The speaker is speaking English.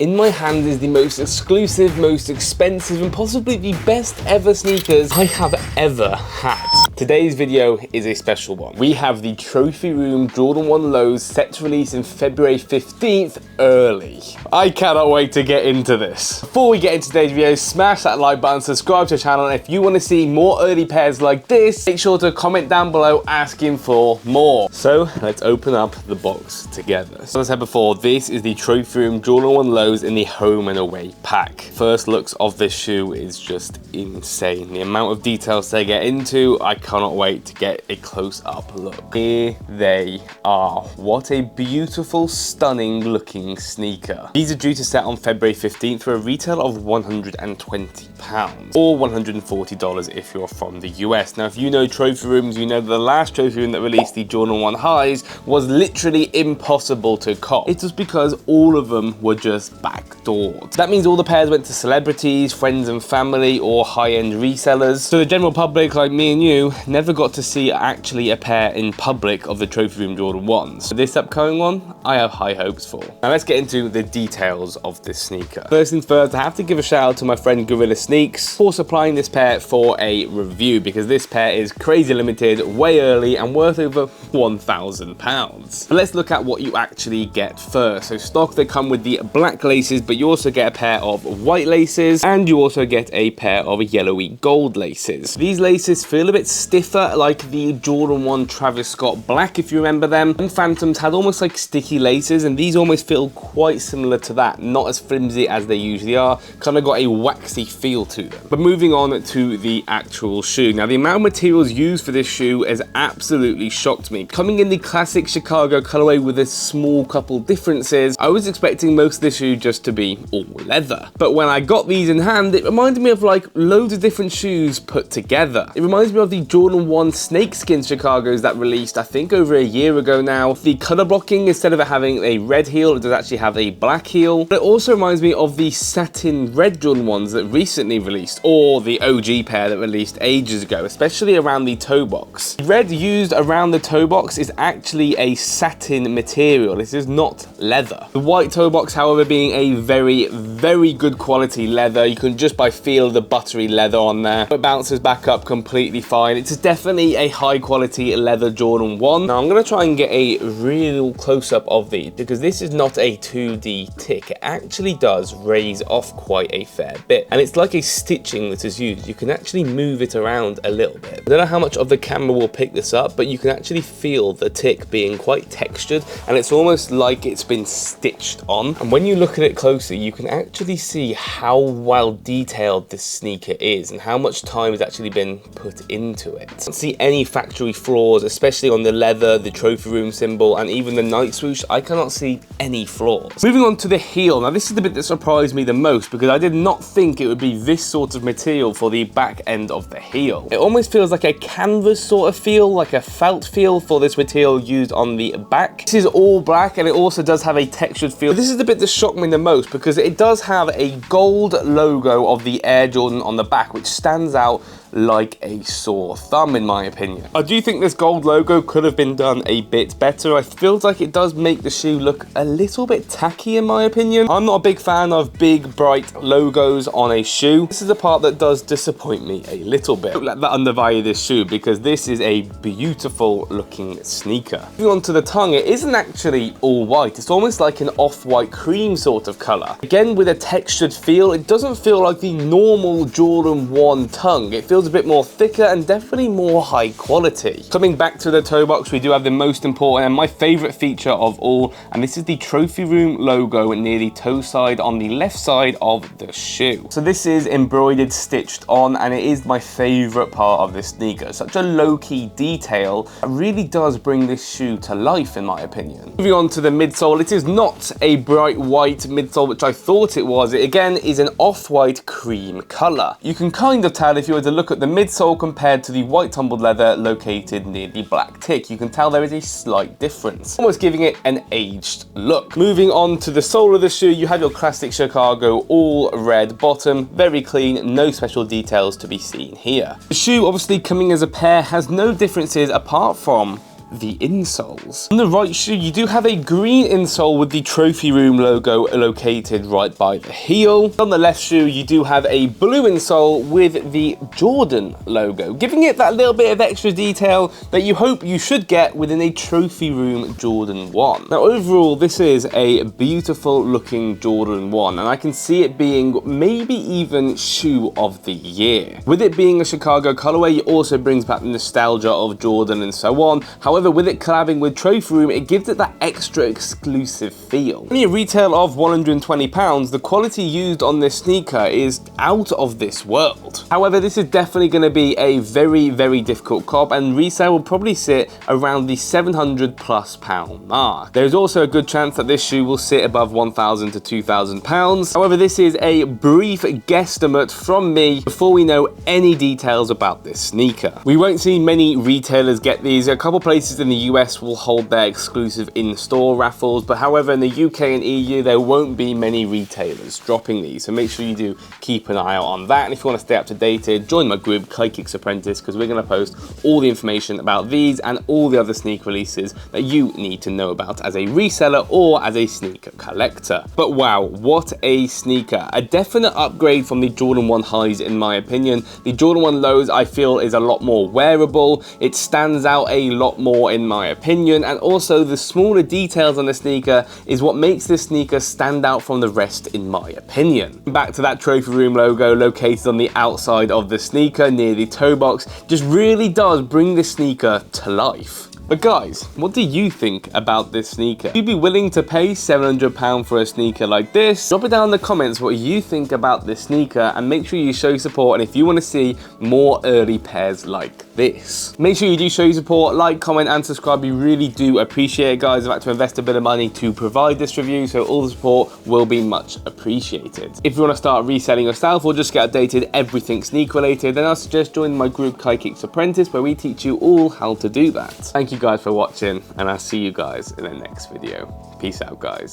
In my hand is the most exclusive, most expensive, and possibly the best ever sneakers I have ever had. Today's video is a special one. We have the Trophy Room Jordan 1 Lows set to release in February 15th early. I cannot wait to get into this. Before we get into today's video, smash that like button, subscribe to the channel, and if you want to see more early pairs like this, make sure to comment down below asking for more. So let's open up the box together. So as I said before, this is the Trophy Room Jordan 1 Lows in the home and away pack. First looks of this shoe is just insane. The amount of details they get into, I cannot wait to get a close-up look. Here they are. What a beautiful, stunning looking sneaker. These are due to set on February 15th for a retail of £120 or $140 if you're from the US. Now, if you know Trophy Rooms, you know that the last Trophy Room that released the Jordan 1 highs was literally impossible to cop. It was because all of them were just backdoored. That means all the pairs went to celebrities, friends and family, or high-end resellers. So the general public, like me and you, never got to see actually a pair in public of the Trophy Room Jordan 1s. For this upcoming one, I have high hopes for. Now let's get into the details of this sneaker. First things first, I have to give a shout out to my friend Gorilla Sneaks for supplying this pair for a review, because this pair is crazy limited, way early, and worth over £1,000. But let's look at what you actually get first. So stock, they come with the black laces, but you also get a pair of white laces, and you also get a pair of yellowy gold laces. These laces feel a bit stiffer, like the Jordan 1 Travis Scott black, if you remember them. And Phantoms had almost like sticky laces, and these almost feel quite similar to that. Not as flimsy as they usually are, kind of got a waxy feel to them. But moving on to the actual shoe. Now, the amount of materials used for this shoe has absolutely shocked me. Coming in the classic Chicago colorway with a small couple differences, I was expecting most of this shoe just to be all leather. But when I got these in hand, it reminded me of like loads of different shoes put together. It reminds me of the Jordan 1 snakeskin Chicagos that released, I think, over a year ago now. The color blocking, instead of it having a red heel, it does actually have a black heel. But it also reminds me of the satin red Jordan 1s that recently released, or the OG pair that released ages ago, especially around the toe box. The red used around the toe box is actually a satin material. This is not leather. The white toe box, however, being a very good quality leather. You can just by feel the buttery leather on there. It bounces back up completely fine. It's definitely a high quality leather Jordan 1. Now I'm going to try and get a real close-up of these, because this is not a 2D tick. It actually does raise off quite a fair bit, and it's like a stitching that is used. You can actually move it around a little bit. I don't know how much of the camera will pick this up, but you can actually feel the tick being quite textured, and it's almost like it's been stitched on. And when you look at it closely, you can actually see how well detailed this sneaker is and how much time has actually been put into it. I don't see any factory flaws, especially on the leather, the Trophy Room symbol, and even the night swoosh. I cannot see any flaws. Moving on to the heel. Now this is the bit that surprised me the most, because I did not think it would be this sort of material for the back end of the heel. It almost feels like a canvas sort of feel, like a felt feel for this material used on the back. This is all black, and it also does have a textured feel. This is the bit that shocked me the most, because it does have a gold logo of the Air Jordan on the back, which stands out like a sore thumb in my opinion. I do think this gold logo could have been done a bit better. I feel like it does make the shoe look a little bit tacky in my opinion. I'm not a big fan of big bright logos on a shoe. This is the part that does disappoint me a little bit. Don't let that undervalue this shoe, because this is a beautiful looking sneaker. Moving on to the tongue, it isn't actually all white. It's almost like an off-white cream sort of color. Again, with a textured feel, it doesn't feel like the normal Jordan 1 tongue. It feels a bit more thicker and definitely more high quality. Coming back to the toe box, we do have the most important and my favorite feature of all, and this is the Trophy Room logo near the toe side on the left side of the shoe. So this is embroidered, stitched on, and it is my favorite part of this sneaker. Such a low-key detail that really does bring this shoe to life in my opinion. Moving on to the midsole, it is not a bright white midsole, which I thought it was. It again is an off-white cream color. You can kind of tell if you were to look at the midsole compared to the white tumbled leather located near the black tick. You can tell there is a slight difference, almost giving it an aged look. Moving on to the sole of the shoe, you have your classic Chicago all red bottom, very clean, no special details to be seen here. The shoe, obviously coming as a pair, has no differences apart from the insoles. On the right shoe, you do have a green insole with the Trophy Room logo located right by the heel. On the left shoe, you do have a blue insole with the Jordan logo, giving it that little bit of extra detail that you hope you should get within a Trophy Room Jordan 1. Now overall, this is a beautiful looking Jordan 1, and I can see it being maybe even shoe of the year. With it being a Chicago colorway, it also brings back the nostalgia of Jordan and so on. However, with it collabing with Trophy Room, it gives it that extra exclusive feel. Only a retail of £120, the quality used on this sneaker is out of this world. However, this is definitely going to be a very, very difficult cop, and resale will probably sit around the £700+ mark. There's also a good chance that this shoe will sit above £1,000 to £2,000. However, this is a brief guesstimate from me before we know any details about this sneaker. We won't see many retailers get these. A couple places in the US will hold their exclusive in-store raffles, but however in the UK and EU there won't be many retailers dropping these, so make sure you do keep an eye out on that. And if you want to stay up to date, join my group KaiKicks Apprentice, because we're going to post all the information about these and all the other sneaker releases that you need to know about as a reseller or as a sneaker collector. But wow, what a sneaker. A definite upgrade from the Jordan 1 highs in my opinion. The Jordan 1 lows I feel is a lot more wearable. It stands out a lot more in my opinion, and also the smaller details on the sneaker is what makes this sneaker stand out from the rest in my opinion. Back to that Trophy Room logo located on the outside of the sneaker near the toe box just really does bring this sneaker to life. But guys, what do you think about this sneaker? Would you be willing to pay £700 for a sneaker like this? Drop it down in the comments what you think about this sneaker, and make sure you show support, and if you want to see more early pairs like this. Make sure you do show your support, like, comment and subscribe. We really do appreciate it, guys. I've had to invest a bit of money to provide this review, so all the support will be much appreciated. If you want to start reselling yourself or just get updated everything sneaker related, then I suggest joining my group KaiKicks Apprentice, where we teach you all how to do that. Thank you guys for watching, and I'll see you guys in the next video. Peace out, guys.